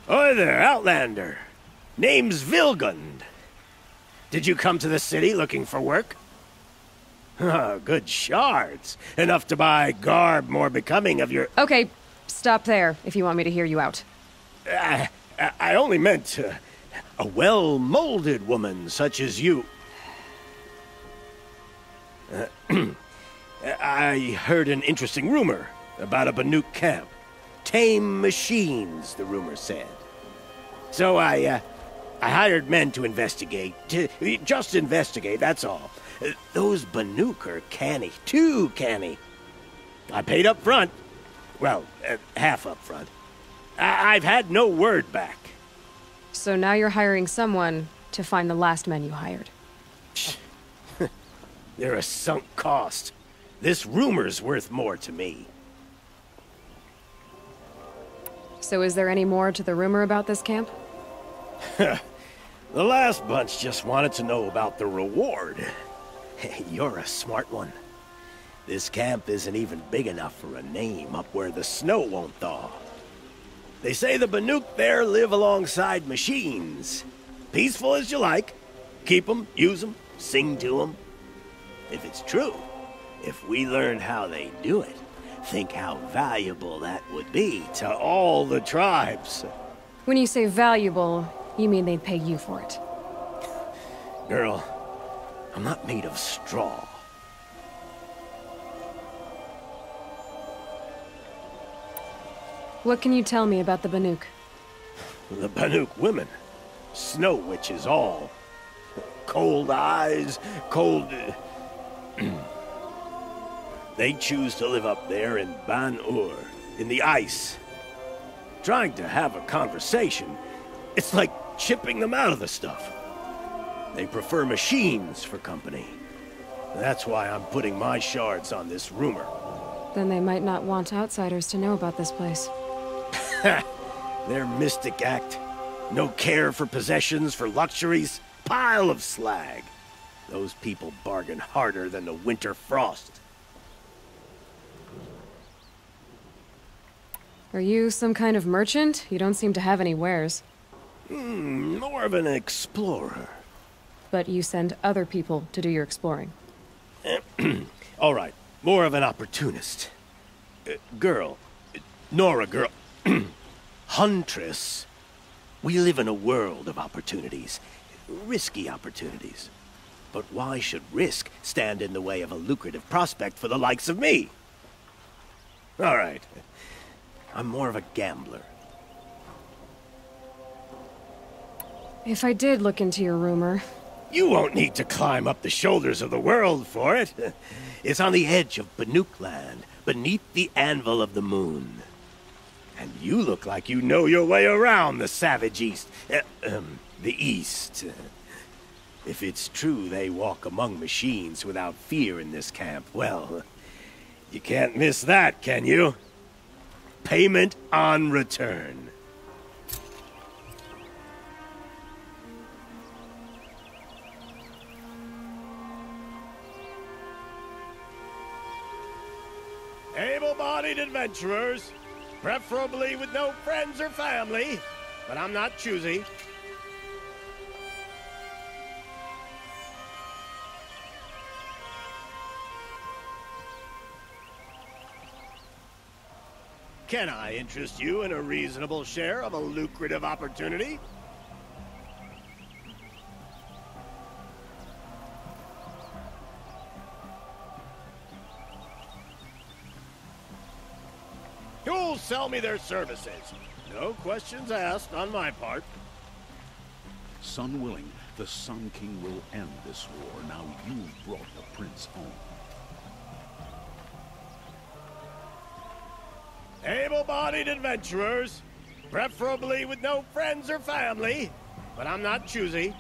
Oi there, Outlander. Name's Vilgund. Did you come to the city looking for work? Good shards. Enough to buy garb more becoming of your... Okay, stop there if you want me to hear you out. I only meant a well-molded woman such as you. I heard an interesting rumor about a Banuk camp. Tame machines, the rumor said. So I hired men to investigate. Just investigate, that's all. Those Banuk are canny. Too canny. I paid up front. Well, half up front. I've had no word back. So now you're hiring someone to find the last men you hired. They're a sunk cost. This rumor's worth more to me. So is there any more to the rumor about this camp? The last bunch just wanted to know about the reward. You're a smart one. This camp isn't even big enough for a name up where the snow won't thaw. They say the Banuk there live alongside machines. Peaceful as you like. Keep them, use them, sing to them. If it's true, if we learned how they do it, think how valuable that would be to all the tribes. When you say valuable, you mean they'd pay you for it. Girl, I'm not made of straw. What can you tell me about the Banuk? The Banuk women. Snow witches all. Cold eyes, cold... They choose to live up there in Ban-Ur, in the ice. Trying to have a conversation, it's like chipping them out of the stuff. They prefer machines for company. That's why I'm putting my shards on this rumor. Then they might not want outsiders to know about this place. Their mystic act. No care for possessions, for luxuries. Pile of slag. Those people bargain harder than the winter frost. Are you some kind of merchant? You don't seem to have any wares. More of an explorer. But you send other people to do your exploring. All right, more of an opportunist. Girl. Nora girl. Huntress. We live in a world of opportunities. Risky opportunities. But why should risk stand in the way of a lucrative prospect for the likes of me? All right. I'm more of a gambler. If I did look into your rumor... You won't need to climb up the shoulders of the world for it. It's on the edge of Banuk land, beneath the anvil of the moon. And you look like you know your way around the savage east. The east. If it's true they walk among machines without fear in this camp, well, you can't miss that, can you? Payment on return. Able-bodied adventurers, preferably with no friends or family, but I'm not choosy. Can I interest you in a reasonable share of a lucrative opportunity? Who'll sell me their services? No questions asked on my part. Sun willing, the Sun King will end this war. Now you've brought the prince home. Able-bodied adventurers, preferably with no friends or family, but I'm not choosy.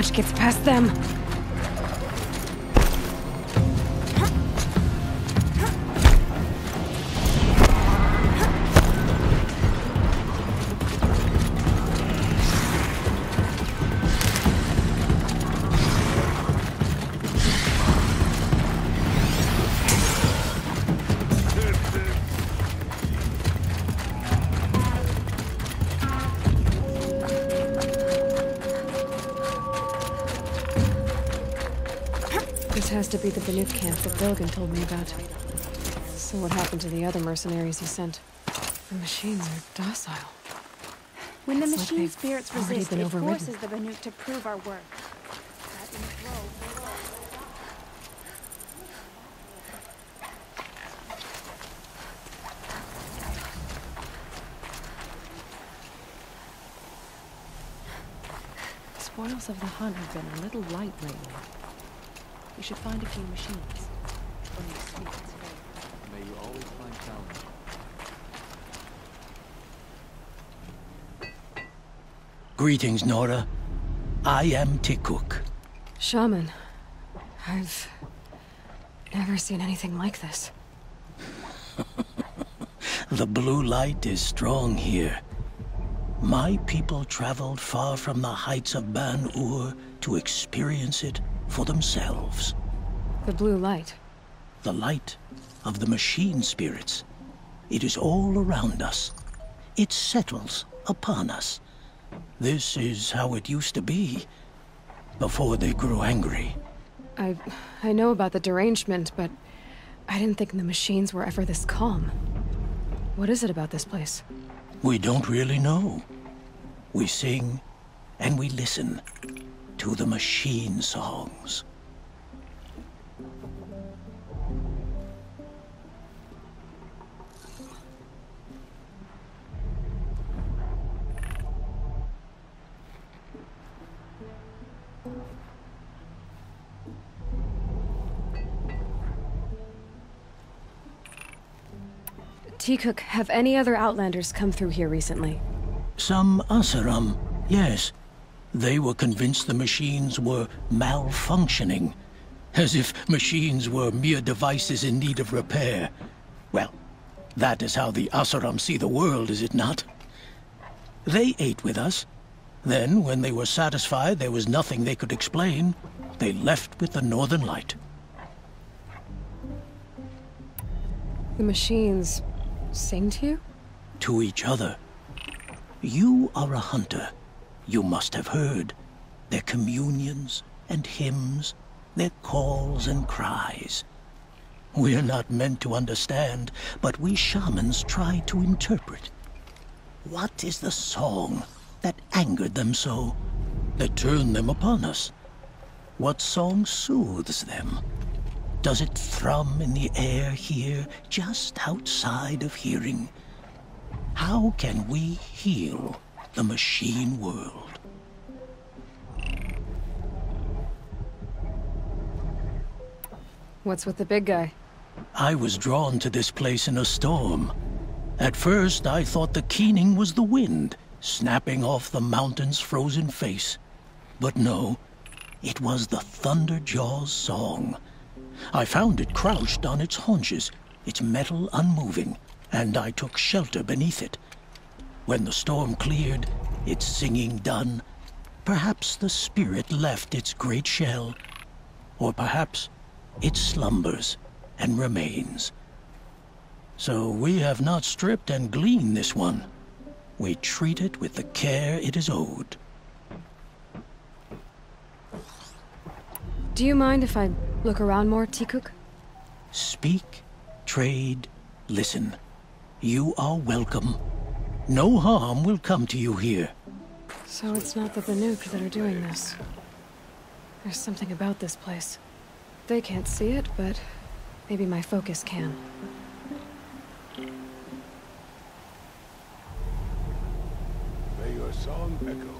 much gets past them. This has to be the Banuk camp that Bilgen told me about. So what happened to the other mercenaries he sent? The machines are docile. When the It's like machine they've spirits already resist, been it overridden. forces the Banuk to prove our worth. That in flow. Spoils of the hunt have been a little light lately. We should find a few machines. May you always find challenge. Greetings, Nora. I am Tikuk. Shaman. I've never seen anything like this. The blue light is strong here. My people traveled far from the heights of Ban-Ur to experience it for themselves. The blue light. The light of the machine spirits. It is all around us. It settles upon us. This is how it used to be, before they grew angry. I know about the derangement, but I didn't think the machines were ever this calm. What is it about this place? We don't really know. We sing and we listen to the machine songs. Tikuk, have any other Outlanders come through here recently? Some Asaram, yes. They were convinced the machines were malfunctioning. As if machines were mere devices in need of repair. Well, that is how the Asaram see the world, is it not? They ate with us. Then, when they were satisfied there was nothing they could explain, they left with the Northern Light. The machines sing to you? To each other. You are a hunter. You must have heard their communions and hymns, their calls and cries. We're not meant to understand, but we shamans try to interpret. What is the song that angered them so, that turned them upon us? What song soothes them? Does it thrum in the air here, just outside of hearing? How can we heal the machine world? What's with the big guy? I was drawn to this place in a storm. At first, I thought the keening was the wind, snapping off the mountain's frozen face. But no, it was the Thunderjaw's song. I found it crouched on its haunches, its metal unmoving, and I took shelter beneath it. When the storm cleared, its singing done, perhaps the spirit left its great shell, or perhaps it slumbers and remains. So we have not stripped and gleaned this one. We treat it with the care it is owed. Do you mind if I look around more, Tikuk? Speak, trade, listen. You are welcome. No harm will come to you here. So it's not the Banuk that are doing this. There's something about this place. They can't see it, but maybe my focus can. May your song echo.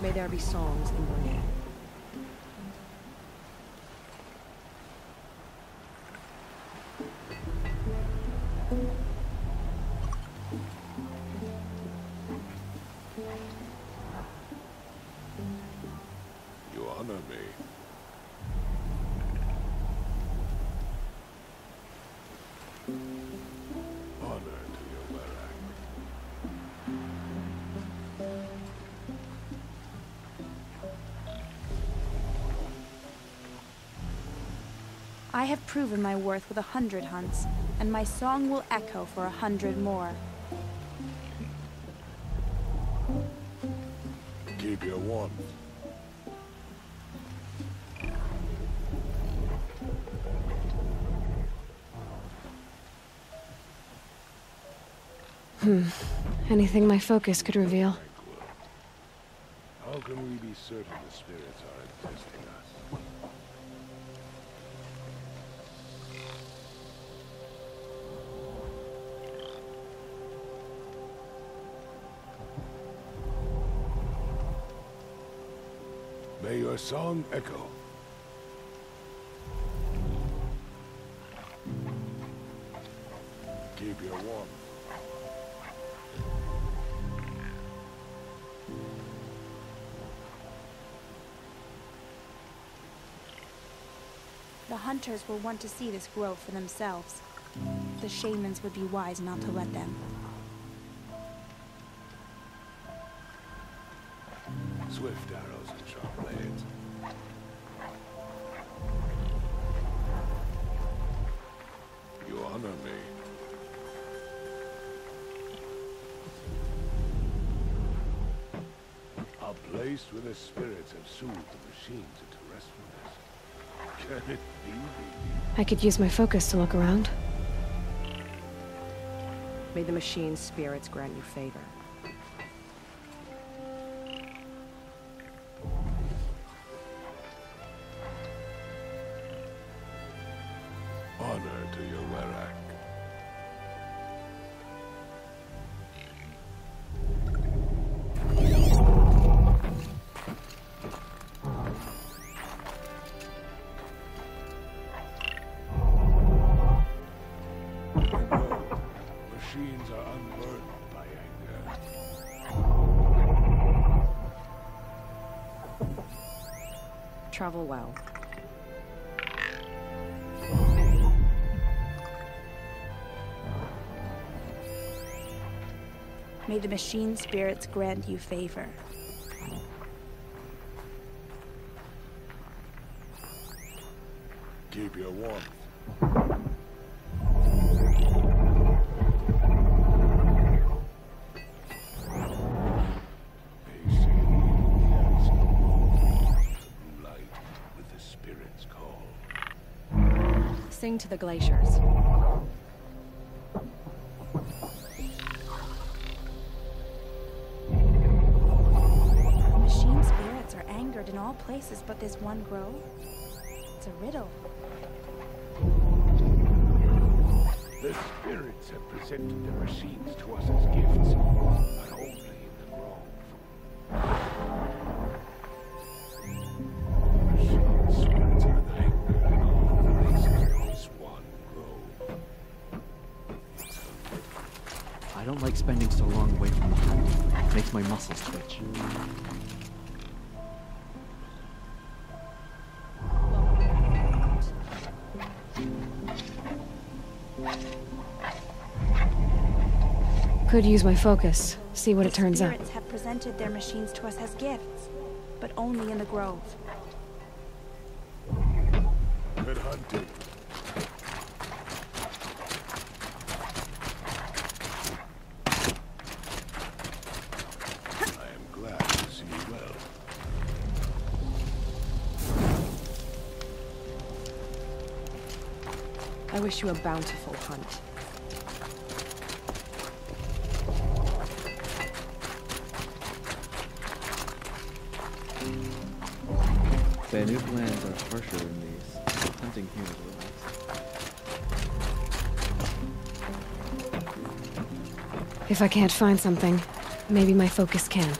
May there be songs in your name. honor me. Honor to your Werak. I have proven my worth with 100 hunts, and my song will echo for 100 more. Keep your warmth. Anything my focus could reveal. How can we be certain the spirits are testing us? May your song echo. Keep your warmth. The hunters will want to see this grove for themselves. The shamans would be wise not to let them. Swift arrows and sharp blades. You honor me. A place where the spirits have soothed the machines into restfulness. Can it be? I could use my focus to look around. May the machine's spirits grant you favor. Honor to your Werak. Machines are unburdened by anger. Travel well. May the machine spirits grant you favor. Keep your warmth. They say the answer. Blue light with the spirits call. Sing to the glaciers. Machine spirits are angered in all places but this one grove. It's a riddle. The spirits have presented the machines to us as gifts, but only in the grove. Machine spirits are angered in all places but this one grove. I don't like spending so long away from the hunt. It makes my muscles twitch. Could use my focus, see what it turns up. Spirits have presented their machines to us as gifts, but only in the grove. Good hunting. I am glad to see you well. I wish you a bountiful hunt. Banuk lands are harsher than these. Hunting here is relaxed. If I can't find something, maybe my focus can.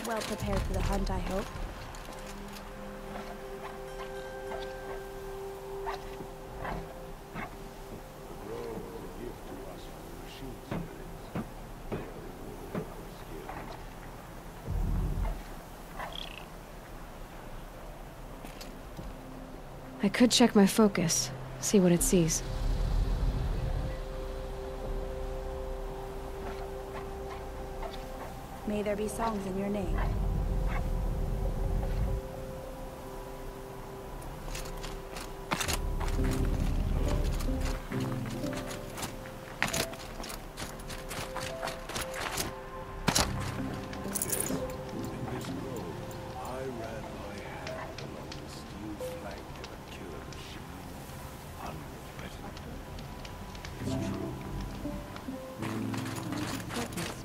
Well prepared for the hunt, I hope. I could check my focus, see what it sees. May there be songs in your name.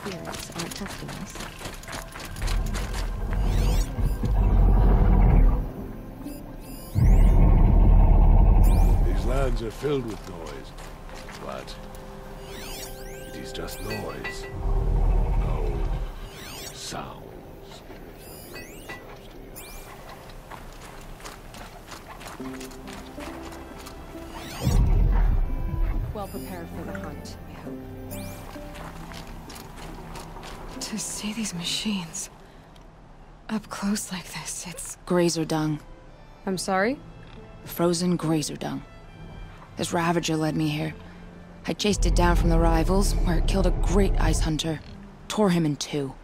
Spirits aren't testing us. These lands are filled with noise, but it is just noise. No sound. Well prepared for the hunt, I hope. To see these machines up close like this, it's... Grazer dung. I'm sorry? Frozen grazer dung. This Ravager led me here. I chased it down from the rivals, where it killed a great ice hunter. Tore him in two.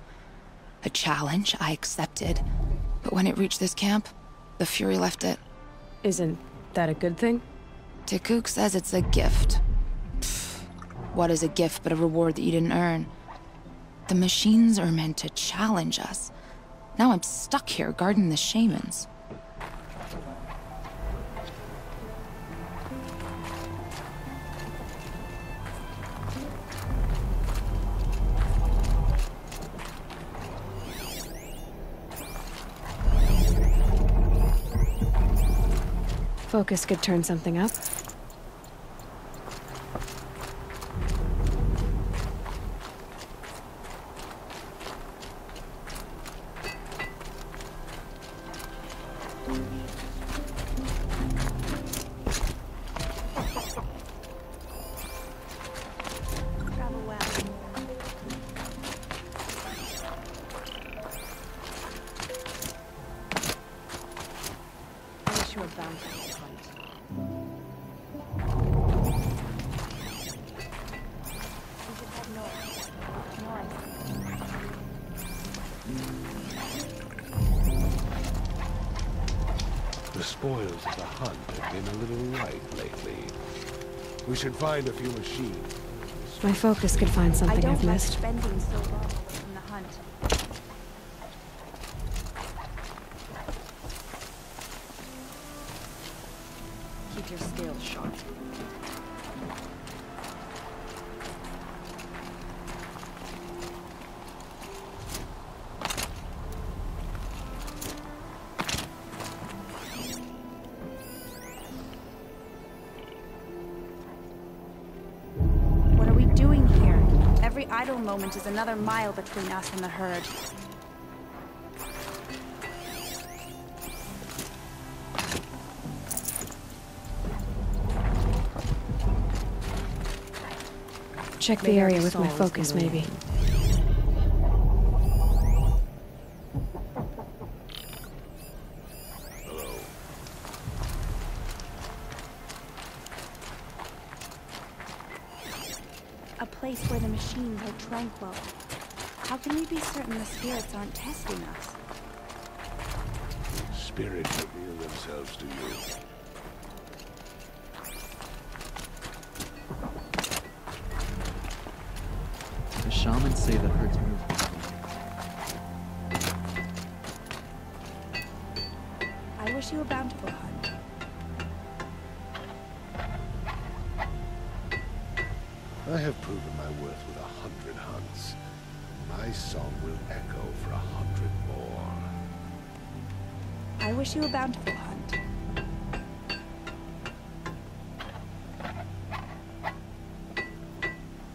A challenge I accepted. But when it reached this camp, the Fury left it. Isn't that a good thing? Tikuk says it's a gift. Pfft. What is a gift but a reward that you didn't earn? The machines are meant to challenge us. Now I'm stuck here guarding the shamans. Focus could turn something up. Travel well. I wish you were bound for this hunt. We should head north. North. The spoils of the hunt have been a little light lately. We should find a few machines. My focus could find I something don't I've like missed. spending so long away from the hunt. Keep your scales sharp. What are we doing here? Every idle moment is another mile between us and the herd. Check the Maybe area our with my songs focus, can go maybe. A place where the machines are tranquil. How can we be certain the spirits aren't testing us? Spirits reveal themselves to you. The shamans say the herds move quickly. I wish you a bountiful hunt. I have proven my worth with 100 hunts. My song will echo for 100 more. I wish you a bountiful hunt.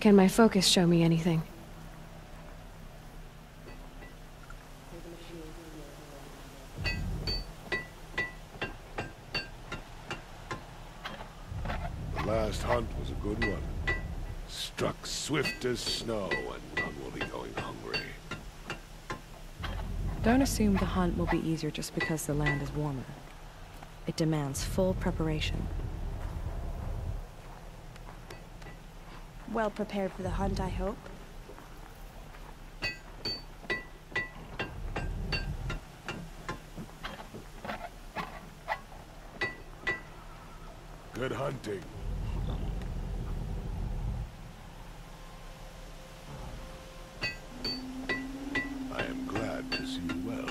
Can my focus show me anything? Hear the machines. last hunt was a good one. Struck swift as snow, and none will be going hungry. Don't assume the hunt will be easier just because the land is warmer. It demands full preparation. Well prepared for the hunt, I hope. Good hunting. I am glad to see you well.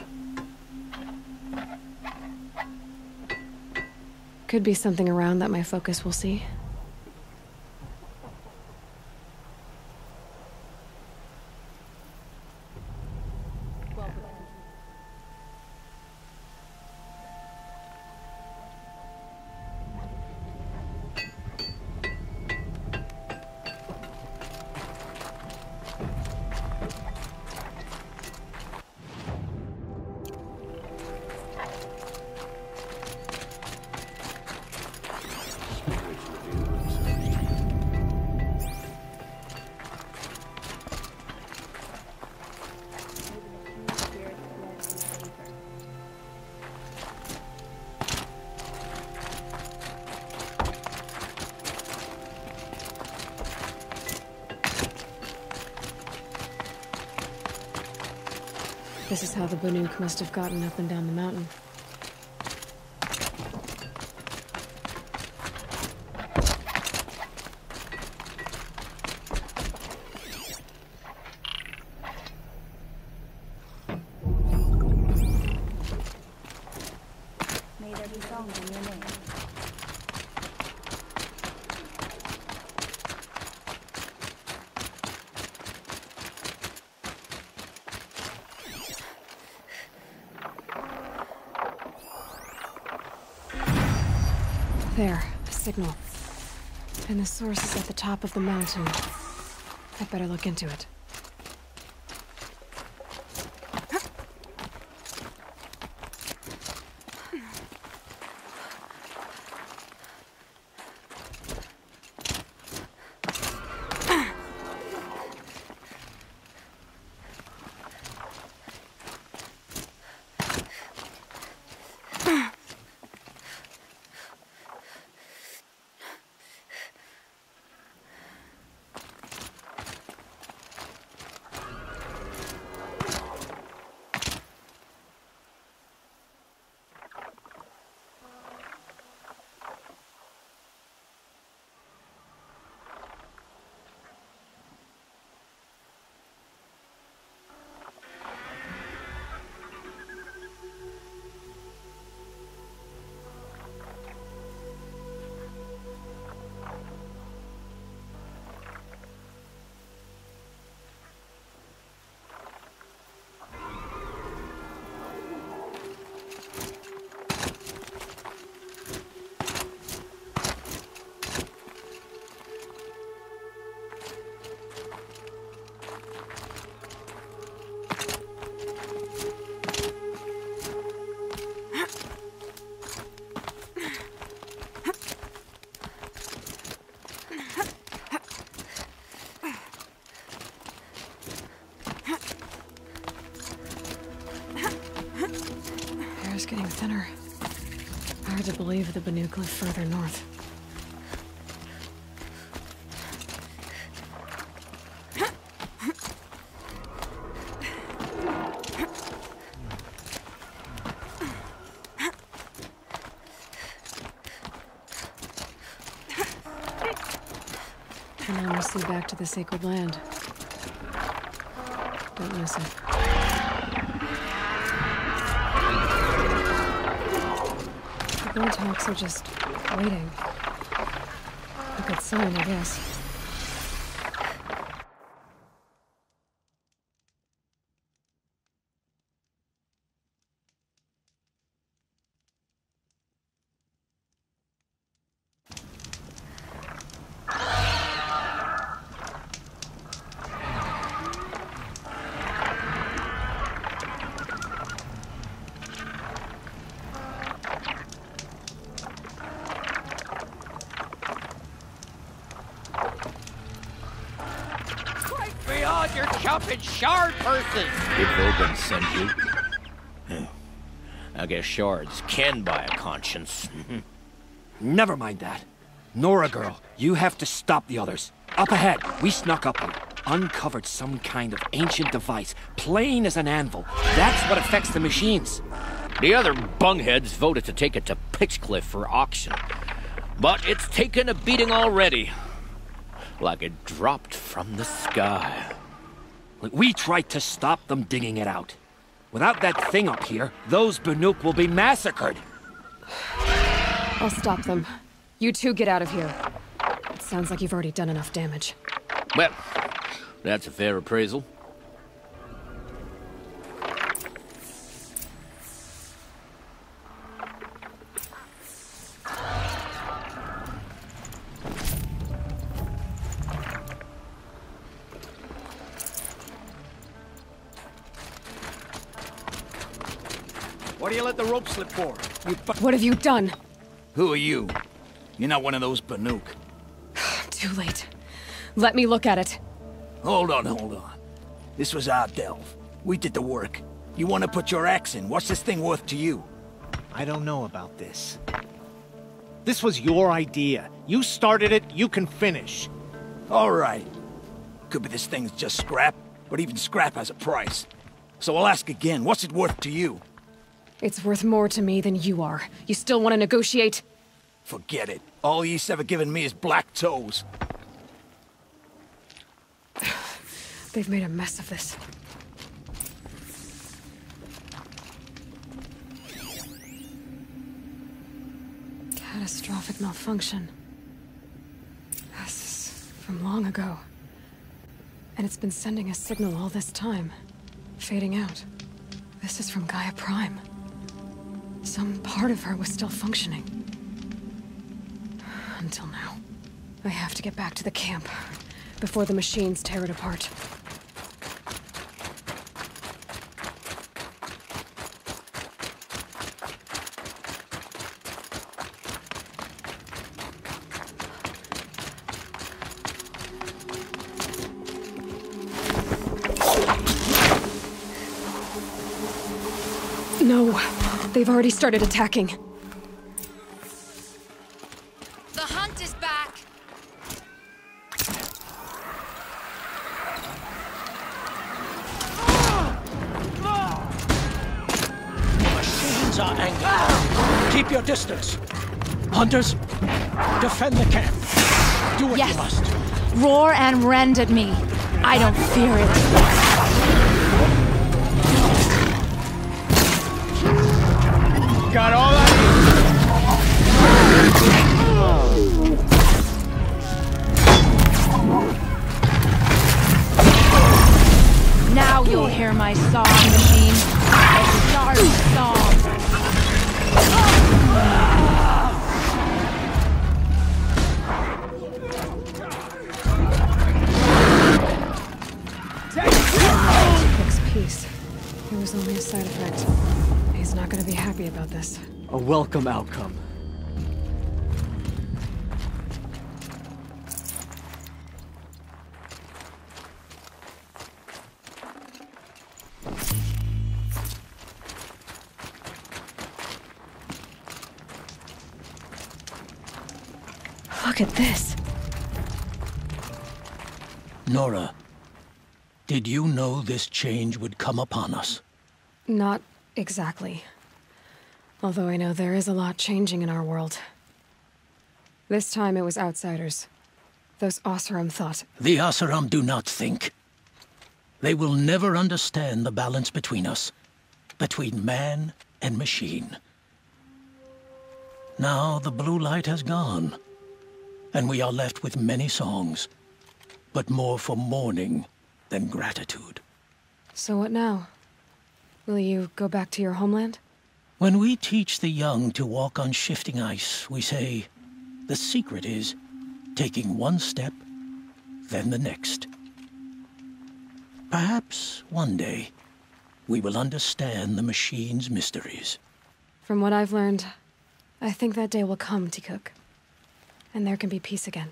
Could be something around that my focus will see. This is how the Banuk must have gotten up and down the mountain. May there be songs in your name. There, a signal. And the source is at the top of the mountain. I'd better look into it. Air's getting thinner. Hard to believe the Banuk live further north. And now we see back to the sacred land. Don't miss it. The Bloodhawks are just waiting. A good sign, I guess. chopping shard person. Did Vilgun send you? I guess shards can buy a conscience. Never mind that. Nora girl, you have to stop the others. Up ahead, we snuck up and uncovered some kind of ancient device, plain as an anvil. That's what affects the machines. The other bungheads voted to take it to Pitchcliff for auction. But it's taken a beating already. Like it dropped from the sky. We tried to stop them digging it out. Without that thing up here, those Banuk will be massacred. I'll stop them. You two get out of here. It sounds like you've already done enough damage. Well, that's a fair appraisal. Why do you let the rope slip for? What have you done? Who are you? You're not one of those Banuk. Too late. Let me look at it. Hold on. This was our delve. We did the work. You want to put your axe in? What's this thing worth to you? I don't know about this. This was your idea. You started it, you can finish. All right. Could be this thing's just scrap, but even scrap has a price. So I'll ask again, what's it worth to you? It's worth more to me than you are. You still want to negotiate? Forget it. All ye's ever given me is black toes. They've made a mess of this. Catastrophic malfunction. This is from long ago. And it's been sending a signal all this time. Fading out. This is from Gaia Prime. Some part of her was still functioning. Until now. I have to get back to the camp before the machines tear it apart. No, they've already started attacking. The hunt is back. The machines are angry. Keep your distance. Hunters, defend the camp. Do what you must. Roar and rend at me. I don't fear it. Got all that? Now you'll hear my song, machine. A sharp song. Fixed peace. It was only a side effect. He's not gonna be happy about this. A welcome outcome. Look at this. Nora, did you know this change would come upon us? Not exactly. Although I know there is a lot changing in our world. This time it was outsiders. Those Oseram thought. The Oseram do not think. They will never understand the balance between us. Between man and machine. Now the blue light has gone. And we are left with many songs. But more for mourning than gratitude. So what now? Will you go back to your homeland? When we teach the young to walk on shifting ice, we say, the secret is taking one step, then the next. Perhaps one day, we will understand the machine's mysteries. From what I've learned, I think that day will come, Tikuk. And there can be peace again.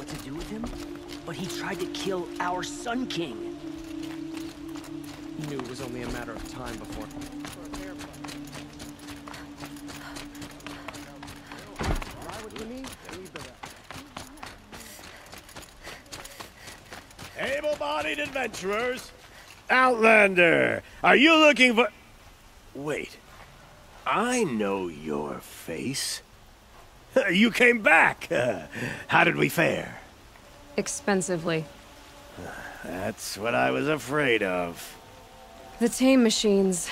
what to do with him, but he tried to kill our Sun King. Knew it was only a matter of time before. Able-bodied adventurers! Outlander! Are you looking for... Wait. I know your face. You came back! How did we fare? Expensively. That's what I was afraid of. The tame machines...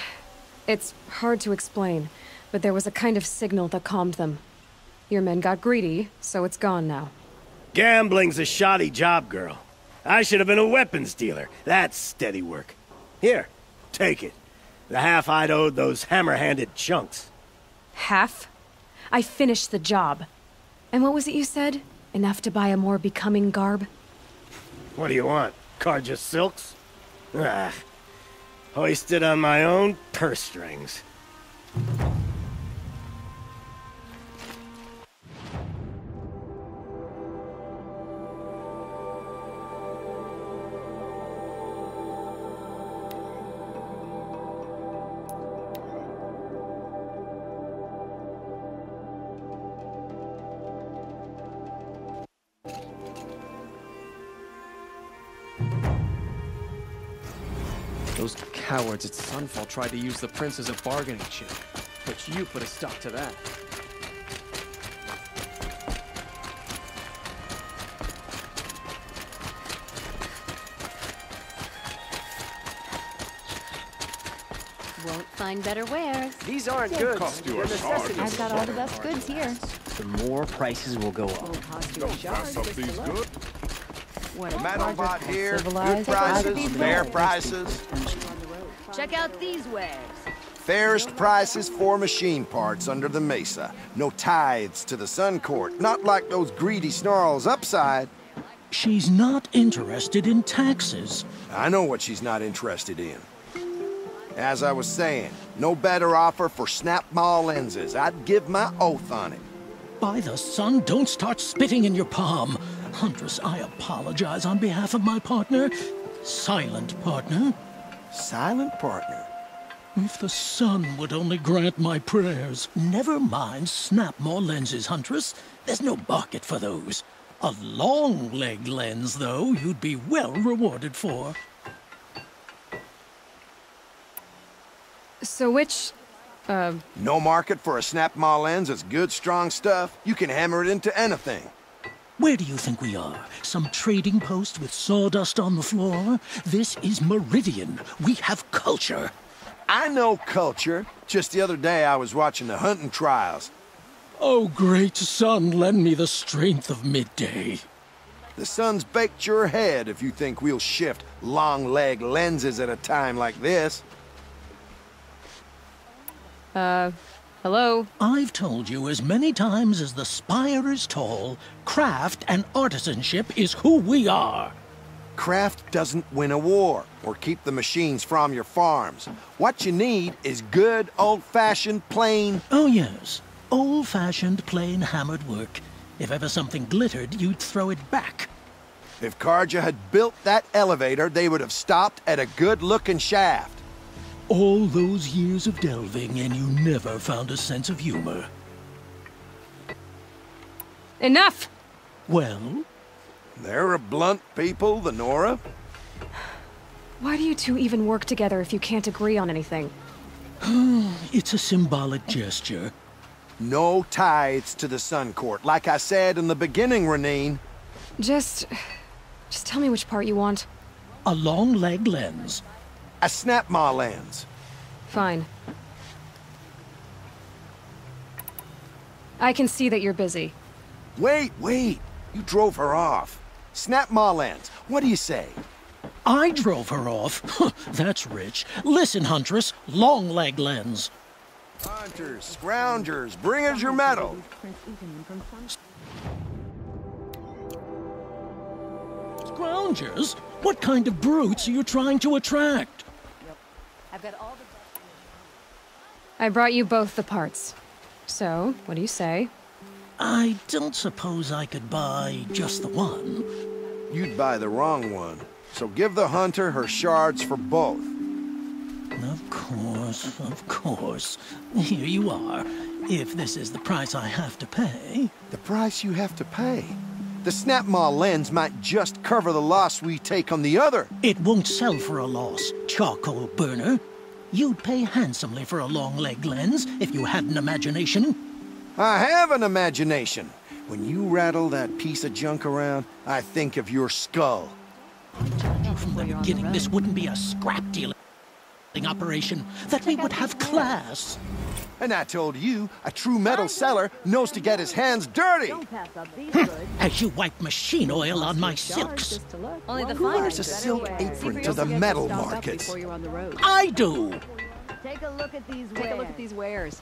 It's hard to explain, but there was a kind of signal that calmed them. Your men got greedy, so it's gone now. Gambling's a shoddy job, girl. I should have been a weapons dealer. That's steady work. Here, take it. The half I'd owed those hammer-handed chunks. Half? I finished the job. And what was it you said? Enough to buy a more becoming garb? What do you want? Carja silks? Hoisted on my own purse strings. Those cowards at Sunfall tried to use the prince as a bargaining chip, but you put a stop to that. Won't find better wares. These aren't goods. Cost you a shard. I've got all the best goods here. The more prices will go up. Don't pass up these goods. What a Metalbot here. Good civilized prices, fair prices. Check out these wares. Fairest prices for machine parts under the mesa. No tithes to the Sun Court. Not like those greedy snarls upside. She's not interested in taxes. I know what she's not interested in. As I was saying, no better offer for snap maw lenses. I'd give my oath on it. By the sun, don't start spitting in your palm. Huntress, I apologize on behalf of my partner. Silent partner. Silent partner? If the sun would only grant my prayers. Never mind snap-maw lenses, Huntress. There's no market for those. A long-leg lens, though, you'd be well rewarded for. So which... No market for a snap-maw lens is good, strong stuff. You can hammer it into anything. Where do you think we are? Some trading post with sawdust on the floor? This is Meridian. We have culture. I know culture. Just the other day I was watching the hunting trials. Oh, great sun, lend me the strength of midday. The sun's baked your head if you think we'll shift long-leg lenses at a time like this. Hello? I've told you as many times as the spire is tall, craft and artisanship is who we are. Craft doesn't win a war or keep the machines from your farms. What you need is good, old-fashioned, plain... Oh, yes. Old-fashioned, plain hammered work. If ever something glittered, you'd throw it back. If Carja had built that elevator, they would have stopped at a good-looking shaft. All those years of delving, and you never found a sense of humor. Enough! Well? They're a blunt people, the Nora. Why do you two even work together if you can't agree on anything? It's a symbolic gesture. No tithes to the Sun Court, like I said in the beginning, Renine. Just tell me which part you want. A long-leg lens. A snap-maw lens. Fine. I can see that you're busy. Wait. You drove her off. Snap-maw lens. What do you say? I drove her off? That's rich. Listen, Huntress. Long-leg lens. Hunters, scroungers, bring us your metal. Scroungers? What kind of brutes are you trying to attract? I've got all the... I brought you both the parts. So, what do you say? I don't suppose I could buy just the one. You'd buy the wrong one. So give the hunter her shards for both. Of course, of course. Here you are. If this is the price I have to pay. The price you have to pay? The Snapmaw lens might just cover the loss we take on the other. It won't sell for a loss, charcoal burner. You'd pay handsomely for a long-leg lens if you had an imagination. I have an imagination. When you rattle that piece of junk around, I think of your skull. I told you from the beginning this wouldn't be a scrap dealing operation, that we would have class. And I told you, a true metal seller knows to get his hands dirty. As you wipe machine oil on my silks. Who wears a silk apron to the metal markets? I do. Take a look at these wares.